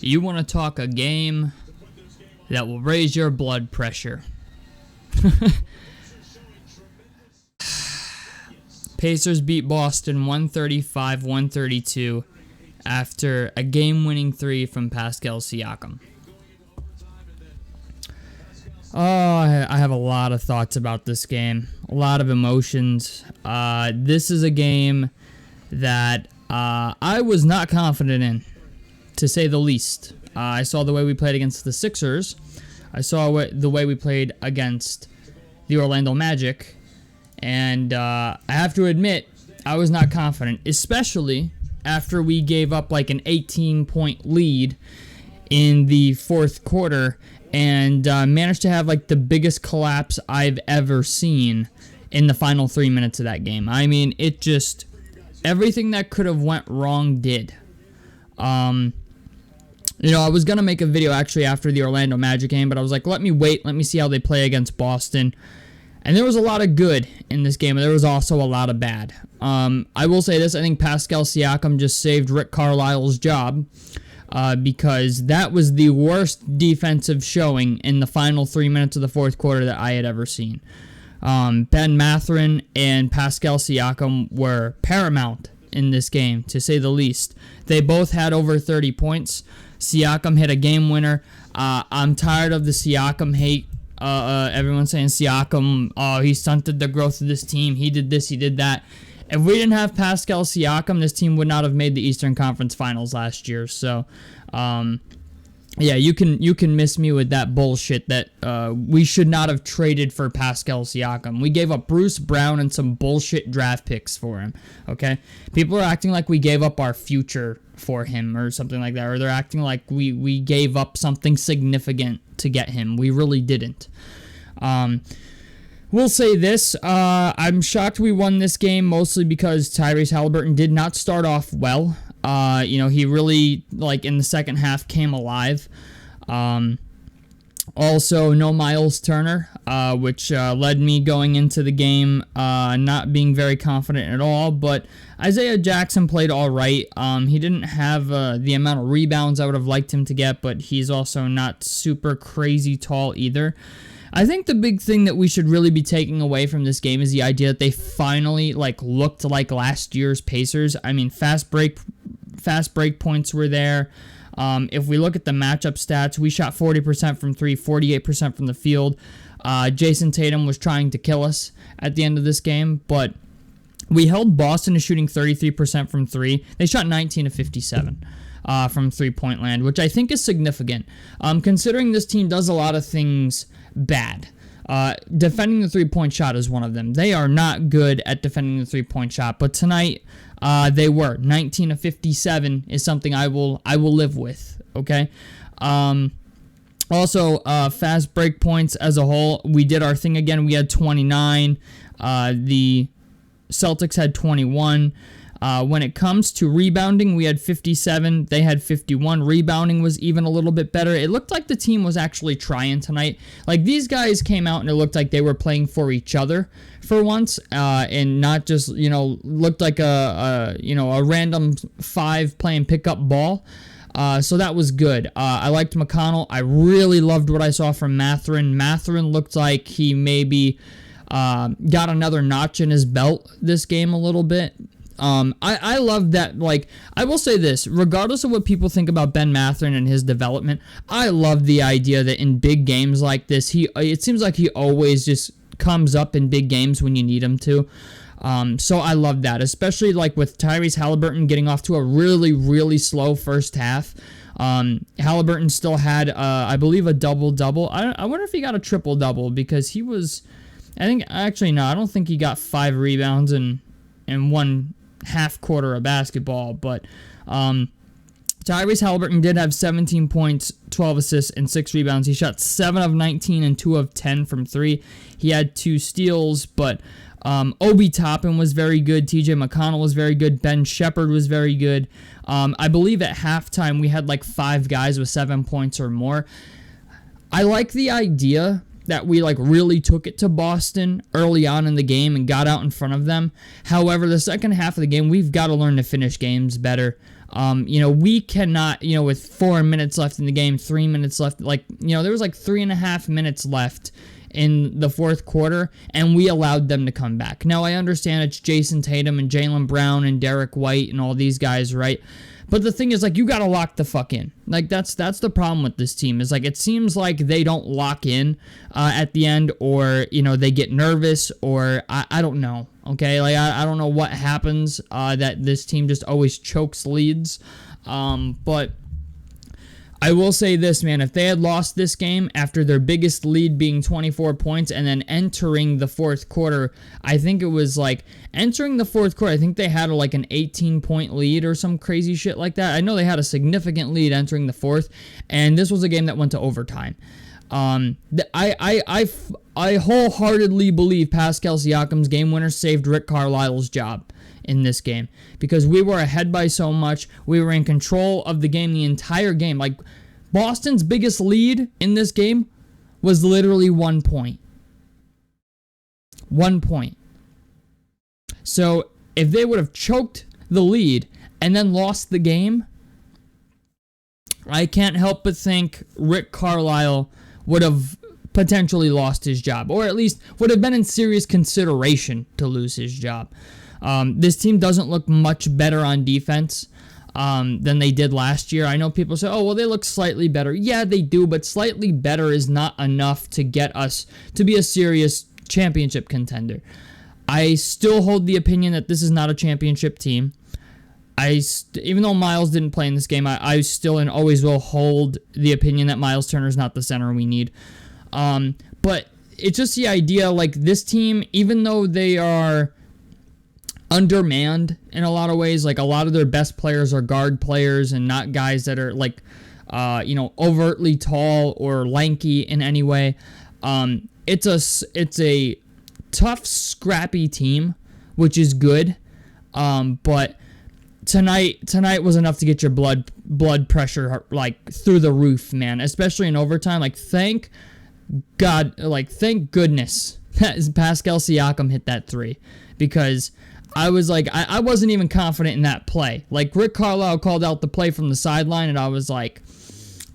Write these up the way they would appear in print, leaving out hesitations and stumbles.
You want to talk a game that will raise your blood pressure. Pacers beat Boston 135-132 after a game-winning three from Pascal Siakam. Oh, I have a lot of thoughts about this game. A lot of emotions. This is a game that I was not confident in, to say the least. I saw the way we played against the Sixers. I saw the way we played against the Orlando Magic. And I have to admit, I was not confident, especially after we gave up like an 18-point lead in the fourth quarter and managed to have like the biggest collapse I've ever seen in the final 3 minutes of that game. I mean, it just, everything that could have went wrong did. You know, I was going to make a video actually after the Orlando Magic game, but I was like, let me wait, let me see how they play against Boston. And there was a lot of good in this game, but there was also a lot of bad. I will say this, I think Pascal Siakam just saved Rick Carlisle's job because that was the worst defensive showing in the final 3 minutes of the fourth quarter that I had ever seen. Ben Mathurin and Pascal Siakam were paramount in this game, to say the least. They both had over 30 points. Siakam hit a game winner. I'm tired of the Siakam hate. Everyone's saying Siakam, he stunted the growth of this team. He did this, he did that. If we didn't have Pascal Siakam, this team would not have made the Eastern Conference Finals last year. So, yeah, you can miss me with that bullshit that we should not have traded for Pascal Siakam. We gave up Bruce Brown and some bullshit draft picks for him, okay? People are acting like we gave up our future for him or something like that, or they're acting like we gave up something significant to get him. We really didn't. We'll say this, I'm shocked we won this game mostly because Tyrese Haliburton did not start off well. You know, he really, like, in the second half came alive. Also, no Miles Turner, which led me going into the game not being very confident at all. But Isaiah Jackson played all right. He didn't have the amount of rebounds I would have liked him to get, but he's also not super crazy tall either. I think the big thing that we should really be taking away from this game is the idea that they finally looked like last year's Pacers. I mean, fast break points were there. If we look at the matchup stats, we shot 40% from three, 48% from the field. Jason Tatum was trying to kill us at the end of this game, but we held Boston to shooting 33% from three. They shot 19 of 57 from three-point land, which I think is significant, considering this team does a lot of things bad. Defending the three-point shot is one of them. They are not good at defending the three-point shot, but tonight they were. 19 of 57 is something I will live with, okay? Also, fast break points as a whole, we did our thing again. We had 29. The Celtics had 21. When it comes to rebounding, we had 57. They had 51. Rebounding was even a little bit better. It looked like the team was actually trying tonight. Like, these guys came out and it looked like they were playing for each other for once, and not just, looked like a random five playing pickup ball. So that was good. I liked McConnell. I really loved what I saw from Mathurin. Mathurin looked like he maybe got another notch in his belt this game a little bit. I love that. Like, I will say this, regardless of what people think about Ben Mathurin and his development, I love the idea that in big games like this, it seems like he always just comes up in big games when you need him to. So I love that, especially like with Tyrese Haliburton getting off to a really, really slow first half. Haliburton still had, I believe, a double-double. I wonder if he got a triple-double because he was, I don't think he got 5 rebounds in one half quarter of basketball, but Tyrese Haliburton did have 17 points, 12 assists, and 6 rebounds. He shot 7 of 19 and 2 of 10 from 3. He had 2 steals, but Obi Toppin was very good. TJ McConnell was very good. Ben Shepherd was very good. I believe at halftime we had like 5 guys with 7 points or more. I like the idea that we like really took it to Boston early on in the game and got out in front of them. However, the second half of the game, we've got to learn to finish games better. We cannot, with 4 minutes left in the game, 3 minutes left, there was like 3.5 minutes left in the fourth quarter, and we allowed them to come back. Now, I understand it's Jason Tatum and Jaylen Brown and Derek White and all these guys, right? But the thing is, you got to lock the fuck in. That's the problem with this team, is, it seems like they don't lock in at the end, or, they get nervous, or I don't know, okay? I don't know what happens that this team just always chokes leads, but I will say this, man. If they had lost this game after their biggest lead being 24 points and then entering the fourth quarter, I think it was entering the fourth quarter, I think they had an 18-point lead or some crazy shit like that. I know they had a significant lead entering the fourth, and this was a game that went to overtime. I wholeheartedly believe Pascal Siakam's game winner saved Rick Carlisle's job in this game, because we were ahead by so much. We were in control of the game the entire game. Boston's biggest lead in this game was literally 1 point. 1 point. So if they would have choked the lead and then lost the game, I can't help but think Rick Carlisle would have potentially lost his job, or at least would have been in serious consideration to lose his job. This team doesn't look much better on defense than they did last year. I know people say, oh, well, they look slightly better. Yeah, they do, but slightly better is not enough to get us to be a serious championship contender. I still hold the opinion that this is not a championship team. Even though Miles didn't play in this game, I still and always will hold the opinion that Miles Turner is not the center we need. But it's just the idea, this team, even though they are undermanned in a lot of ways, a lot of their best players are guard players and not guys that are overtly tall or lanky in any way. It's a tough, scrappy team, which is good. But tonight was enough to get your blood pressure through the roof, man. Especially in overtime. Thank God, thank goodness that Pascal Siakam hit that three, because I was I wasn't even confident in that play. Rick Carlisle called out the play from the sideline, and I was like,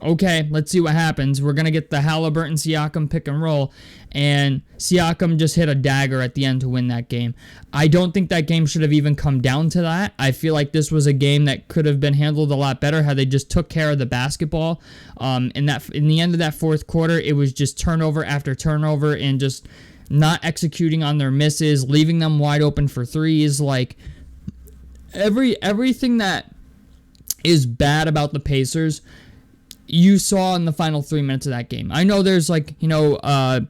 okay, let's see what happens. We're going to get the Halliburton-Siakam pick and roll, and Siakam just hit a dagger at the end to win that game. I don't think that game should have even come down to that. I feel like this was a game that could have been handled a lot better had they just took care of the basketball. In the end of that fourth quarter, it was just turnover after turnover and just not executing on their misses, leaving them wide open for threes. Everything that is bad about the Pacers, you saw in the final 3 minutes of that game. I know there's the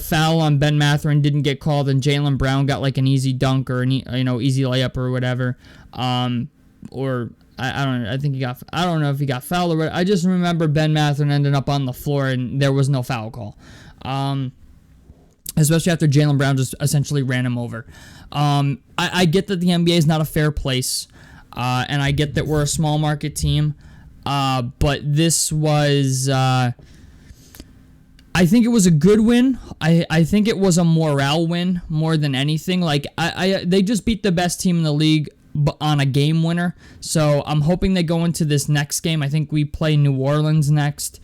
foul on Ben Mathurin didn't get called, and Jaylen Brown got an easy dunk or an easy layup or whatever. Or I don't know. I don't know if he got fouled or what. I just remember Ben Mathurin ended up on the floor and there was no foul call. Especially after Jaylen Brown just essentially ran him over. I get that the NBA is not a fair place, and I get that we're a small market team, but this was, I think it was a good win. I think it was a morale win more than anything. They just beat the best team in the league on a game winner, so I'm hoping they go into this next game. I think we play New Orleans next.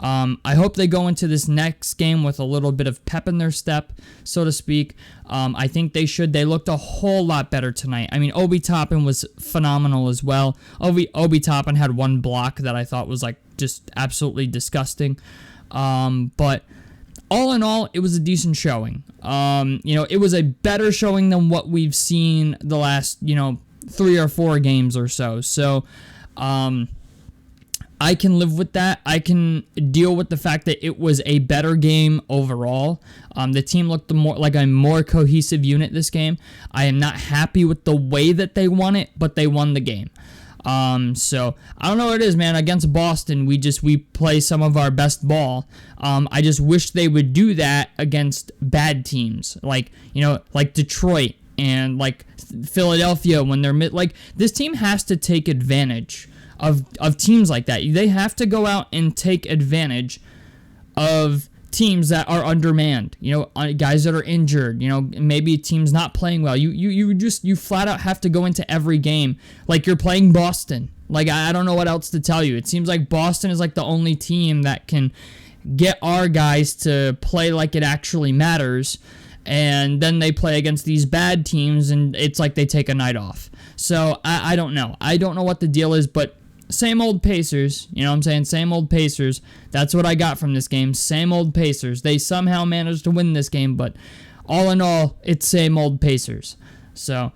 I hope they go into this next game with a little bit of pep in their step, so to speak. I think they should. They looked a whole lot better tonight. I mean, Obi Toppin was phenomenal as well. Obi Toppin had one block that I thought was just absolutely disgusting. But all in all, it was a decent showing. It was a better showing than what we've seen the last, 3 or 4 games or so. So, I can live with that. I can deal with the fact that it was a better game overall. The team looked like a more cohesive unit this game. I am not happy with the way that they won it, but they won the game. So I don't know what it is, man. Against Boston, we play some of our best ball. I just wish they would do that against bad teams, like Detroit and Philadelphia when they're this team has to take advantage of teams like that. They have to go out and take advantage of teams that are undermanned, guys that are injured, maybe a team's not playing well. You flat out have to go into every game like you're playing Boston. Like, I don't know what else to tell you. It seems like Boston is like the only team that can get our guys to play like it actually matters, and then they play against these bad teams, and it's like they take a night off. So, I don't know. I don't know what the deal is, but same old Pacers, you know what I'm saying? Same old Pacers. That's what I got from this game. Same old Pacers. They somehow managed to win this game, but all in all, it's same old Pacers. So,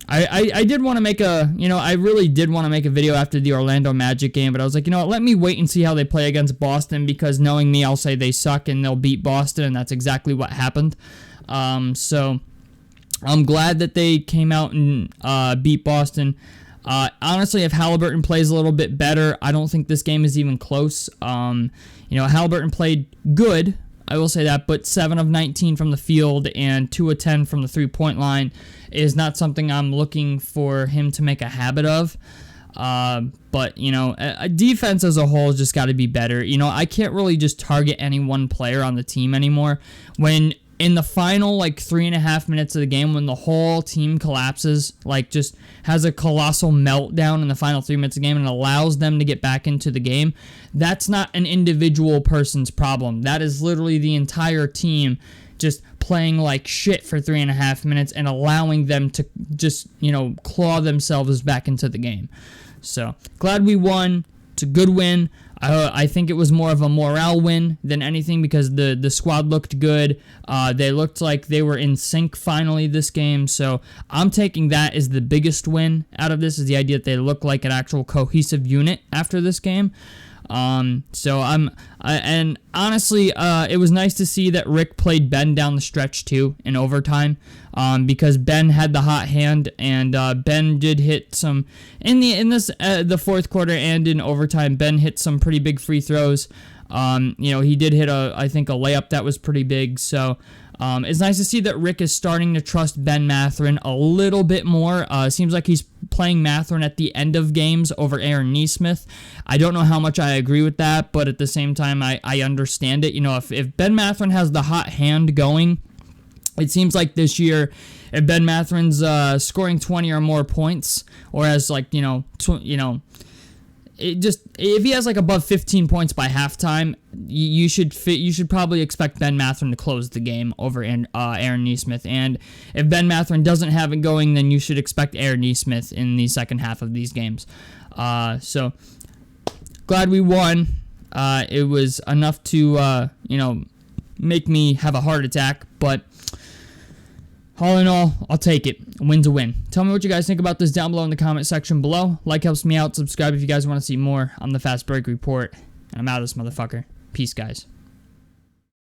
I did want to make I really did want to make a video after the Orlando Magic game, but I was like, let me wait and see how they play against Boston, because knowing me, I'll say they suck and they'll beat Boston, and that's exactly what happened. So, I'm glad that they came out and beat Boston. Honestly, if Halliburton plays a little bit better, I don't think this game is even close. Halliburton played good, I will say that, but 7 of 19 from the field and 2 of 10 from the three-point line is not something I'm looking for him to make a habit of. But defense as a whole has just got to be better. I can't really just target any one player on the team anymore. When in the final 3.5 minutes of the game, when the whole team collapses, just has a colossal meltdown in the final 3 minutes of the game and allows them to get back into the game, that's not an individual person's problem. That is literally the entire team just playing like shit for 3.5 minutes and allowing them to just, claw themselves back into the game. So, glad we won. It's a good win. I think it was more of a morale win than anything, because the squad looked good. They looked like they were in sync finally this game. So I'm taking that as the biggest win out of this, is the idea that they look like an actual cohesive unit after this game. And honestly, it was nice to see that Rick played Ben down the stretch too in overtime, because Ben had the hot hand, and Ben did hit some in the fourth quarter and in overtime. Ben hit some pretty big free throws. He did hit I think a layup that was pretty big. So it's nice to see that Rick is starting to trust Ben Mathurin a little bit more. Seems like he's playing Mathurin at the end of games over Aaron Nesmith. I don't know how much I agree with that, but at the same time, I understand it. If Ben Mathurin has the hot hand going, it seems like this year, if Ben Mathurin's scoring 20 or more points, or has if he has above 15 points by halftime, you should probably expect Ben Mathurin to close the game over Aaron Nesmith. And if Ben Mathurin doesn't have it going, then you should expect Aaron Nesmith in the second half of these games. So glad we won. It was enough to make me have a heart attack, but all in all, I'll take it. A win's a win. Tell me what you guys think about this down below in the comment section below. Like helps me out. Subscribe if you guys want to see more. I'm the Fast Break Report, and I'm out of this motherfucker. Peace, guys.